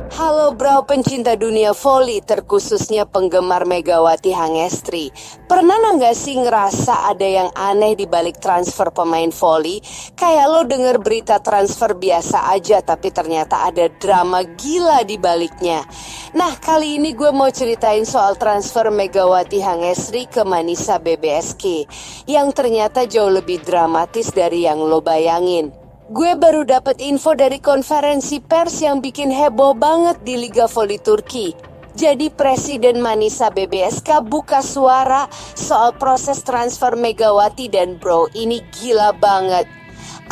Halo bro pencinta dunia voli, terkhususnya penggemar Megawati Hangestri. Pernah nggak sih ngerasa ada yang aneh di balik transfer pemain voli? Kayak lo denger berita transfer biasa aja, tapi ternyata ada drama gila di baliknya. Nah, kali ini gue mau ceritain soal transfer Megawati Hangestri ke Manisa BBSK, yang ternyata jauh lebih dramatis dari yang lo bayangin. Gue baru dapat info dari konferensi pers yang bikin heboh banget di Liga Voli Turki. Jadi Presiden Manisa BBSK buka suara soal proses transfer Megawati, dan bro, ini gila banget.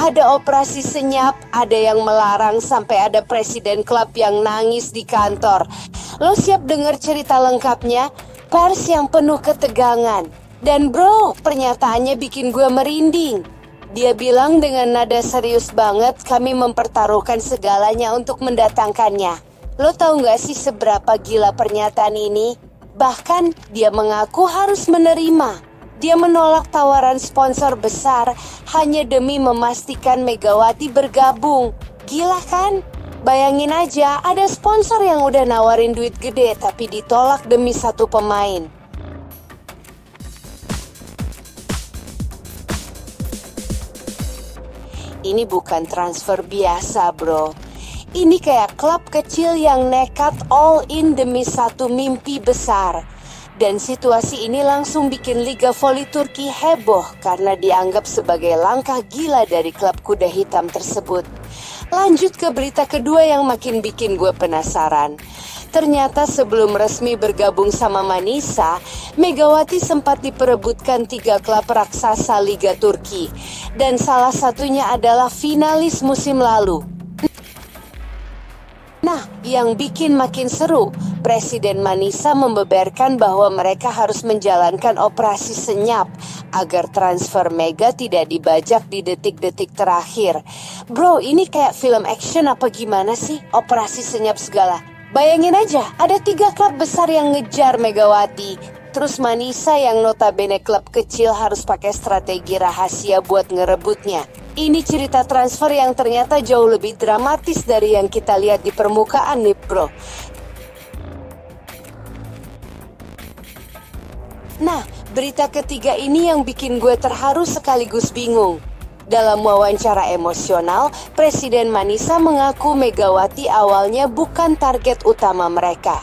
Ada operasi senyap, ada yang melarang, sampai ada presiden klub yang nangis di kantor. Lo siap denger cerita lengkapnya? Pers yang penuh ketegangan. Dan bro, pernyataannya bikin gue merinding. Dia bilang dengan nada serius banget, kami mempertaruhkan segalanya untuk mendatangkannya. Lo tahu gak sih seberapa gila pernyataan ini? Bahkan dia mengaku harus menerima. Dia menolak tawaran sponsor besar hanya demi memastikan Megawati bergabung. Gila kan? Bayangin aja, ada sponsor yang udah nawarin duit gede tapi ditolak demi satu pemain. Ini bukan transfer biasa bro. Ini kayak klub kecil yang nekat all in demi satu mimpi besar. Dan situasi ini langsung bikin Liga Voli Turki heboh karena dianggap sebagai langkah gila dari klub kuda hitam tersebut. Lanjut ke berita kedua yang makin bikin gue penasaran. Ternyata sebelum resmi bergabung sama Manisa, Megawati sempat diperebutkan 3 klub raksasa Liga Turki. Dan salah satunya adalah finalis musim lalu. Nah, yang bikin makin seru, Presiden Manisa membeberkan bahwa mereka harus menjalankan operasi senyap agar transfer Mega tidak dibajak di detik-detik terakhir. Bro, ini kayak film action apa gimana sih? Operasi senyap segala. Bayangin aja, ada 3 klub besar yang ngejar Megawati. Terus Manisa yang notabene klub kecil harus pakai strategi rahasia buat ngerebutnya. Ini cerita transfer yang ternyata jauh lebih dramatis dari yang kita lihat di permukaan nih bro. Nah, berita ketiga ini yang bikin gue terharu sekaligus bingung. Dalam wawancara emosional, Presiden Manisa mengaku Megawati awalnya bukan target utama mereka.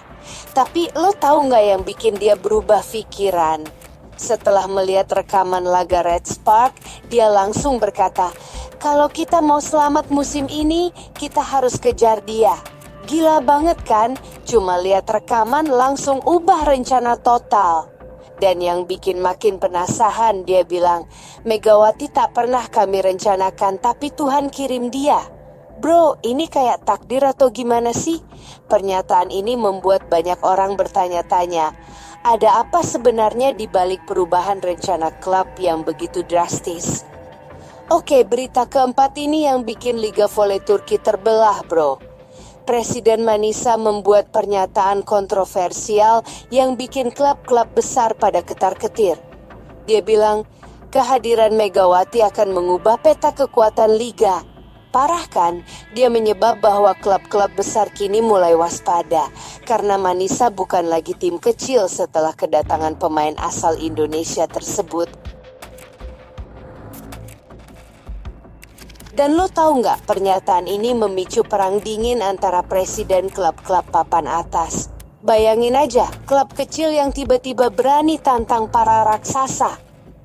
Tapi lo tahu nggak yang bikin dia berubah pikiran? Setelah melihat rekaman laga Red Spark, dia langsung berkata, kalau kita mau selamat musim ini, kita harus kejar dia. Gila banget kan? Cuma lihat rekaman langsung ubah rencana total. Dan yang bikin makin penasaran, dia bilang, Megawati tak pernah kami rencanakan, tapi Tuhan kirim dia. Bro, ini kayak takdir atau gimana sih? Pernyataan ini membuat banyak orang bertanya-tanya, ada apa sebenarnya di balik perubahan rencana klub yang begitu drastis? Oke, berita keempat ini yang bikin Liga Voli Turki terbelah bro. Presiden Manisa membuat pernyataan kontroversial yang bikin klub-klub besar pada ketar-ketir. Dia bilang, kehadiran Megawati akan mengubah peta kekuatan Liga. Parah kan? Dia menyebab bahwa klub-klub besar kini mulai waspada karena Manisa bukan lagi tim kecil setelah kedatangan pemain asal Indonesia tersebut. Dan lo tahu nggak, pernyataan ini memicu perang dingin antara presiden klub-klub papan atas. Bayangin aja, klub kecil yang tiba-tiba berani tantang para raksasa.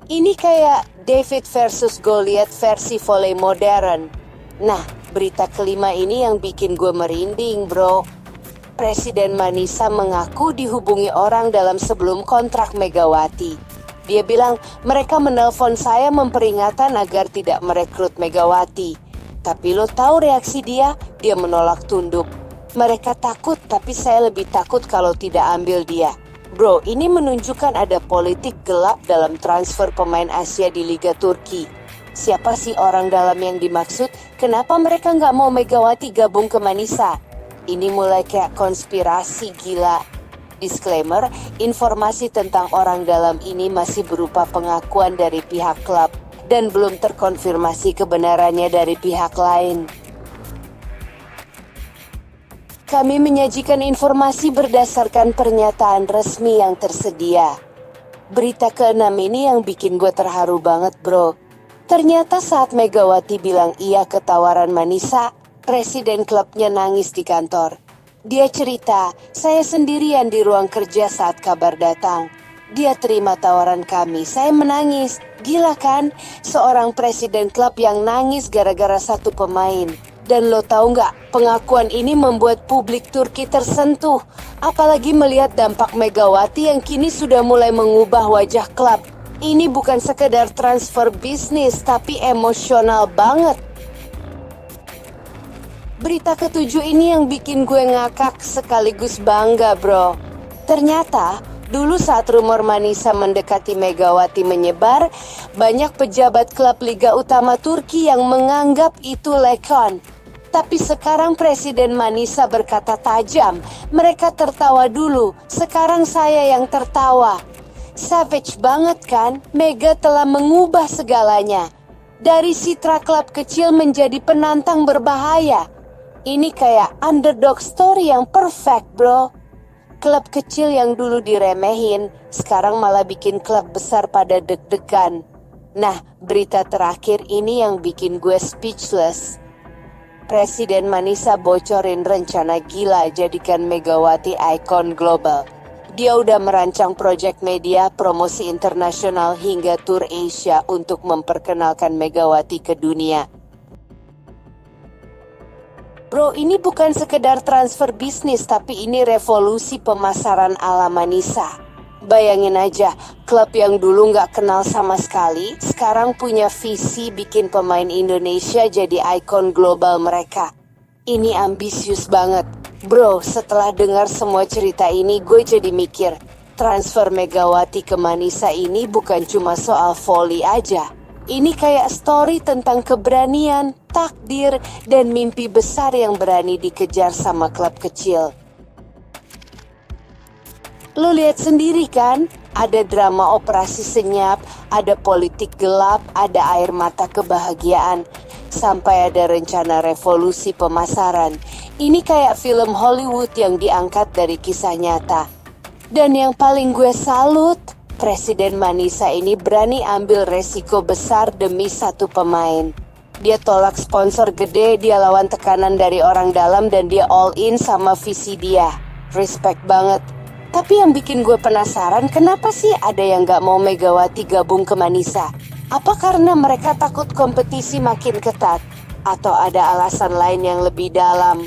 Ini kayak David versus Goliath versi voli modern. Nah, berita kelima ini yang bikin gue merinding bro. Presiden Manisa mengaku dihubungi orang dalam sebelum kontrak Megawati. Dia bilang, mereka menelpon saya memperingatkan agar tidak merekrut Megawati. Tapi lo tahu reaksi dia? Dia menolak tunduk. Mereka takut, tapi saya lebih takut kalau tidak ambil dia. Bro, ini menunjukkan ada politik gelap dalam transfer pemain Asia di Liga Turki. Siapa sih orang dalam yang dimaksud? Kenapa mereka nggak mau Megawati gabung ke Manisa? Ini mulai kayak konspirasi gila. Disclaimer, informasi tentang orang dalam ini masih berupa pengakuan dari pihak klub dan belum terkonfirmasi kebenarannya dari pihak lain. Kami menyajikan informasi berdasarkan pernyataan resmi yang tersedia. Berita ke-6 ini yang bikin gue terharu banget, bro. Ternyata saat Megawati bilang iya ke tawaran Manisa, presiden klubnya nangis di kantor. Dia cerita, saya sendirian di ruang kerja saat kabar datang. Dia terima tawaran kami, saya menangis. Gila kan? Seorang presiden klub yang nangis gara-gara satu pemain. Dan lo tahu nggak, pengakuan ini membuat publik Turki tersentuh. Apalagi melihat dampak Megawati yang kini sudah mulai mengubah wajah klub. Ini bukan sekedar transfer bisnis, tapi emosional banget. Berita ke-7 ini yang bikin gue ngakak sekaligus bangga, bro. Ternyata, dulu saat rumor Manisa mendekati Megawati menyebar, banyak pejabat klub Liga Utama Turki yang menganggap itu lekon. Tapi sekarang Presiden Manisa berkata tajam, mereka tertawa dulu, sekarang saya yang tertawa. Savage banget kan? Mega telah mengubah segalanya. Dari citra klub kecil menjadi penantang berbahaya. Ini kayak underdog story yang perfect, bro. Klub kecil yang dulu diremehin, sekarang malah bikin klub besar pada deg-degan. Nah, berita terakhir ini yang bikin gue speechless. Presiden Manisa bocorin rencana gila jadikan Megawati ikon global. Dia udah merancang proyek media, promosi internasional hingga tur Asia untuk memperkenalkan Megawati ke dunia. Bro, ini bukan sekedar transfer bisnis, tapi ini revolusi pemasaran ala Manisa. Bayangin aja, klub yang dulu nggak kenal sama sekali, sekarang punya visi bikin pemain Indonesia jadi ikon global mereka. Ini ambisius banget. Bro, setelah dengar semua cerita ini, gue jadi mikir, transfer Megawati ke Manisa ini bukan cuma soal volley aja. Ini kayak story tentang keberanian, takdir, dan mimpi besar yang berani dikejar sama klub kecil. Lo lihat sendiri kan, ada drama operasi senyap, ada politik gelap, ada air mata kebahagiaan, sampai ada rencana revolusi pemasaran. Ini kayak film Hollywood yang diangkat dari kisah nyata. Dan yang paling gue salut, Presiden Manisa ini berani ambil resiko besar demi satu pemain. Dia tolak sponsor gede, dia lawan tekanan dari orang dalam, dan dia all in sama visi dia. Respect banget. Tapi yang bikin gue penasaran, kenapa sih ada yang gak mau Megawati gabung ke Manisa? Apa karena mereka takut kompetisi makin ketat? Atau ada alasan lain yang lebih dalam?